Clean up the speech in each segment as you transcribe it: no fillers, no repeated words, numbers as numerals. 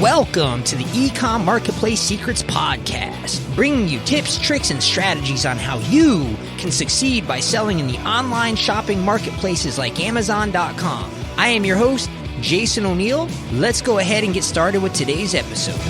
Welcome to the Ecom Marketplace Secrets Podcast, bringing you tips, tricks, and strategies on how you can succeed by selling in the online shopping marketplaces like Amazon.com. I am your host, Jason O'Neill. Let's go ahead and get started with today's episode.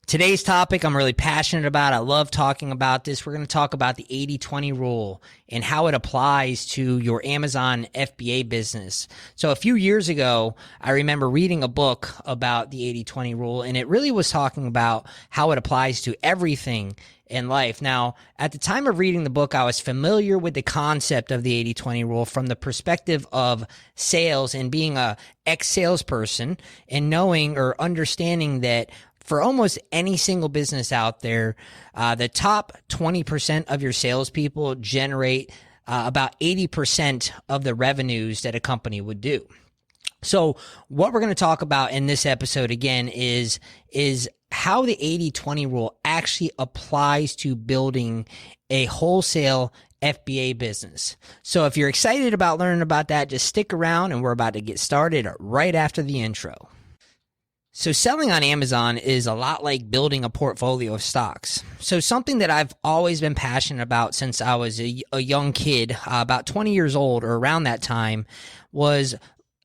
Today's topic I'm really passionate about. I love talking about this. We're going to talk about the 80-20 rule and how it applies to your Amazon FBA business. So a few years ago, I remember reading a book about the 80-20 rule, and it really was talking about how it applies to everything in life. Now, at the time of reading the book, I was familiar with the concept of the 80-20 rule from the perspective of sales and being a ex-salesperson and knowing or understanding that for almost any single business out there, the top 20% of your salespeople generate about 80% of the revenues that a company would do. So what we're going to talk about in this episode again is how the 80-20 rule actually applies to building a wholesale FBA business. So if you're excited about learning about that, just stick around and we're about to get started right after the intro. So selling on Amazon is a lot like building a portfolio of stocks. So something that I've always been passionate about since I was a young kid, about 20 years old or around that time, was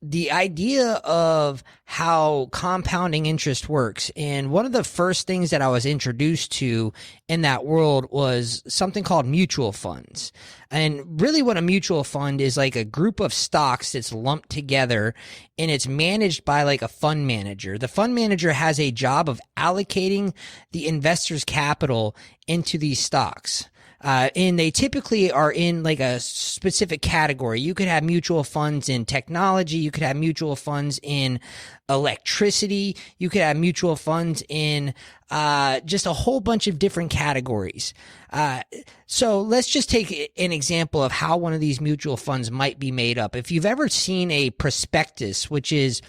the idea of how compounding interest works. And one of the first things that I was introduced to in that world was something called mutual funds. And really what a mutual fund is, like a group of stocks that's lumped together and it's managed by like a fund manager. The fund manager has a job of allocating the investor's capital into these stocks. And they typically are in like a specific category. You could have mutual funds in technology. You could have mutual funds in electricity. You could have mutual funds in just a whole bunch of different categories. So let's just take an example of how one of these mutual funds might be made up. If you've ever seen a prospectus, which is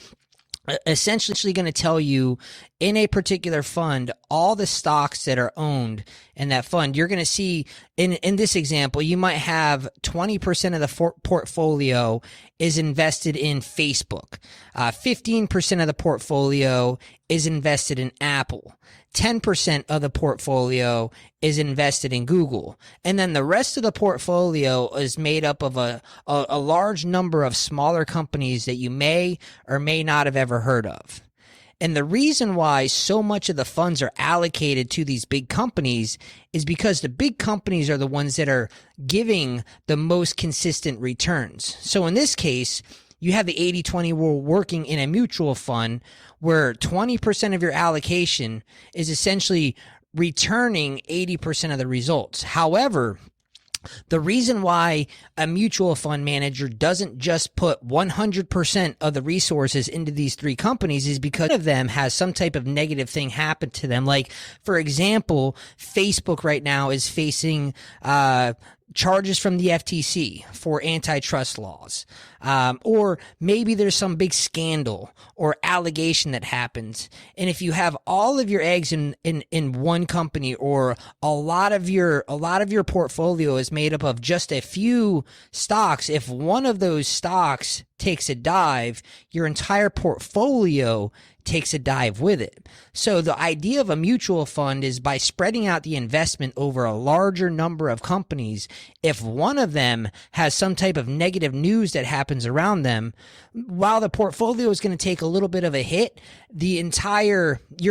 essentially going to tell you in a particular fund all the stocks that are owned in that fund, you're going to see in this example, you might have 20% of the portfolio is invested in Facebook. 15% of the portfolio is invested in Apple. 10% of the portfolio is invested in Google. And then the rest of the portfolio is made up of a large number of smaller companies that you may or may not have ever heard of. And the reason why so much of the funds are allocated to these big companies is because the big companies are the ones that are giving the most consistent returns. So in this case, you have the 80-20 rule working in a mutual fund where 20% of your allocation is essentially returning 80% of the results. However, the reason why a mutual fund manager doesn't just put 100% of the resources into these three companies is because one of them has some type of negative thing happen to them. Like, for example, Facebook right now is facing charges from the FTC for antitrust laws. Or maybe there's some big scandal or allegation that happens. And if you have all of your eggs in one company, or a lot of your portfolio is made up of just a few stocks, if one of those stocks takes a dive, your entire portfolio takes a dive with it. So the idea of a mutual fund is by spreading out the investment over a larger number of companies, if one of them has some type of negative news that happens around them, while the portfolio is going to take a little bit of a hit, your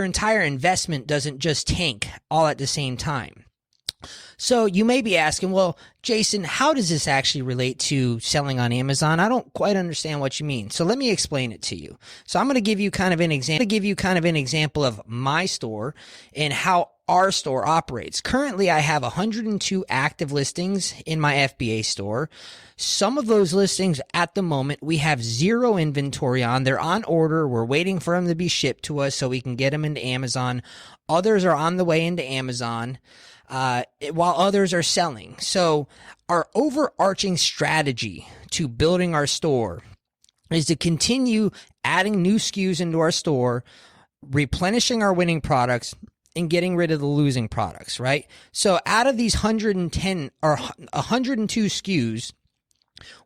entire investment doesn't just tank all at the same time. So you may be asking, well, Jason, how does this actually relate to selling on Amazon? I don't quite understand what you mean. So let me explain it to you. So I'm going to give you kind of an example of my store and how our store operates. Currently, I have 102 active listings in my FBA store. Some of those listings at the moment, we have zero inventory on. They're on order. We're waiting for them to be shipped to us so we can get them into Amazon. Others are on the way into Amazon, while others are selling. So our overarching strategy to building our store is to continue adding new SKUs into our store, replenishing our winning products, and getting rid of the losing products, right? So out of these 110 or 102 SKUs,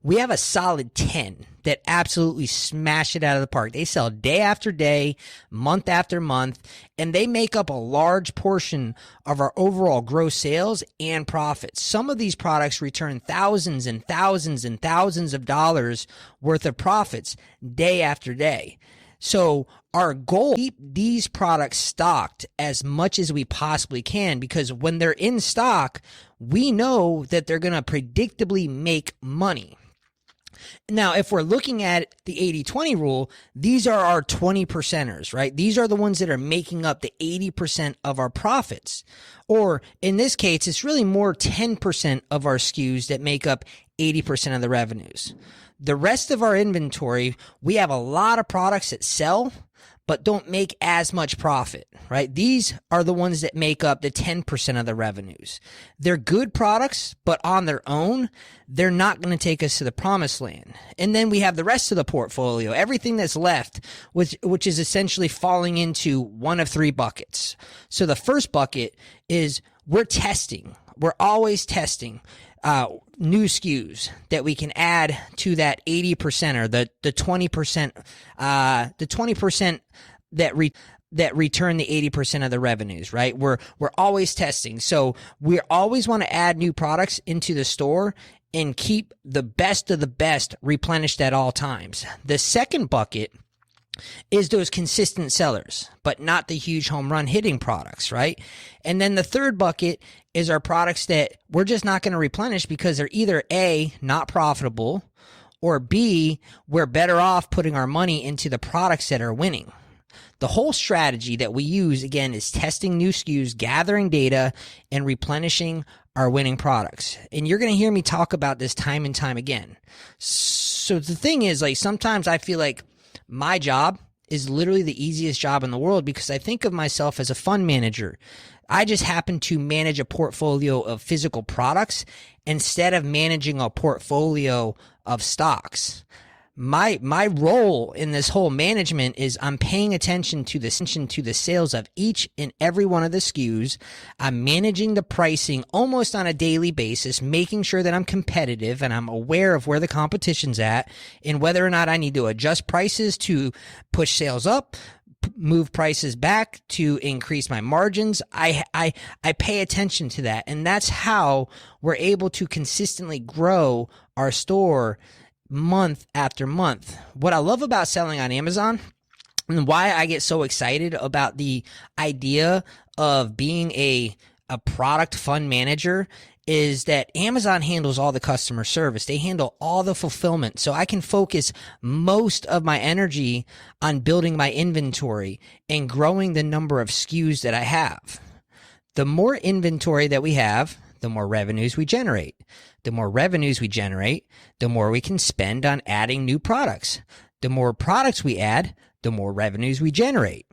We have a solid 10 that absolutely smash it out of the park. They sell day after day, month after month, and they make up a large portion of our overall gross sales and profits. Some of these products return thousands and thousands and thousands of dollars worth of profits day after day. So our goal is to keep these products stocked as much as we possibly can, because when they're in stock, we know that they're going to predictably make money. Now, if we're looking at the 80-20 rule, these are our 20 percenters, right? These are the ones that are making up the 80% of our profits. Or in this case, it's really more 10% of our SKUs that make up 80% of the revenues. The rest of our inventory, we have a lot of products that sell, but don't make as much profit, right? These are the ones that make up the 10% of the revenues. They're good products, but on their own, they're not going to take us to the promised land. And then we have the rest of the portfolio, everything that's left, which is essentially falling into one of three buckets. So the first bucket is we're testing. We're always testing new SKUs that we can add to that 80% or the 20%, the 20% that return the 80% of the revenues, right? We're always testing. So we always want to add new products into the store and keep the best of the best replenished at all times. The second bucket is those consistent sellers, but not the huge home run hitting products, right? And then the third bucket is our products that we're just not going to replenish because they're either A, not profitable, or B, we're better off putting our money into the products that are winning. The whole strategy that we use, again, is testing new SKUs, gathering data, and replenishing our winning products. And you're going to hear me talk about this time and time again. So the thing is, like, sometimes I feel like my job is literally the easiest job in the world because I think of myself as a fund manager. I just happen to manage a portfolio of physical products instead of managing a portfolio of stocks. My role in this whole management is I'm paying attention to the sales of each and every one of the SKUs. I'm managing the pricing almost on a daily basis, making sure that I'm competitive and I'm aware of where the competition's at and whether or not I need to adjust prices to push sales up, move prices back to increase my margins. I pay attention to that, and that's how we're able to consistently grow our store month after month. What I love about selling on Amazon and why I get so excited about the idea of being a product fund manager is that Amazon handles all the customer service. They handle all the fulfillment. So I can focus most of my energy on building my inventory and growing the number of SKUs that I have. The more inventory that we have, the more revenues we generate. The more revenues we generate, the more we can spend on adding new products. The more products we add, the more revenues we generate.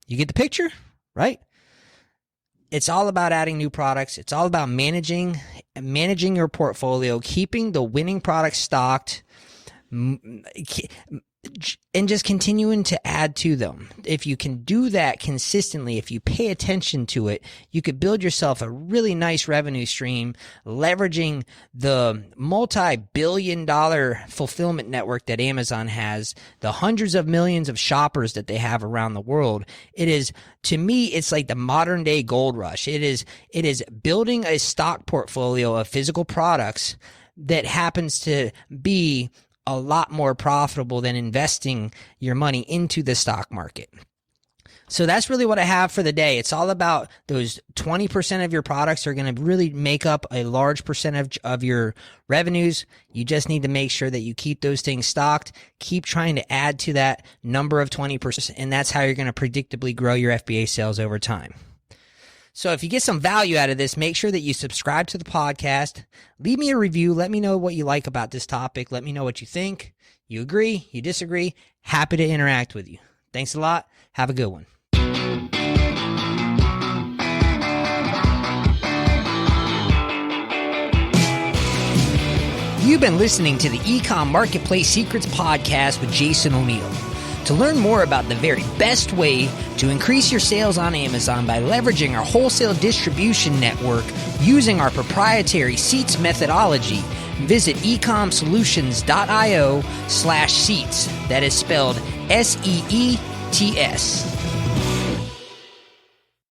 You get the picture, right? It's all about adding new products. It's all about managing your portfolio, keeping the winning products stocked, and just continuing to add to them. If you can do that consistently, if you pay attention to it, you could build yourself a really nice revenue stream, leveraging the multi-billion-dollar fulfillment network that Amazon has, the hundreds of millions of shoppers that they have around the world. It is, to me, it's like the modern day gold rush. It is building a stock portfolio of physical products that happens to be a lot more profitable than investing your money into the stock market. So that's really what I have for the day. It's all about those 20% of your products are going to really make up a large percentage of your revenues. You just need to make sure that you keep those things stocked, keep trying to add to that number of 20%, and that's how you're going to predictably grow your FBA sales over time. So if you get some value out of this, make sure that you subscribe to the podcast. Leave me a review. Let me know what you like about this topic. Let me know what you think. You agree? You disagree? Happy to interact with you. Thanks a lot. Have a good one. You've been listening to the Ecom Marketplace Secrets Podcast with Jason O'Neill. To learn more about the very best way to increase your sales on Amazon by leveraging our wholesale distribution network using our proprietary seats methodology, visit ecomsolutions.io/seats. That is spelled SEETS.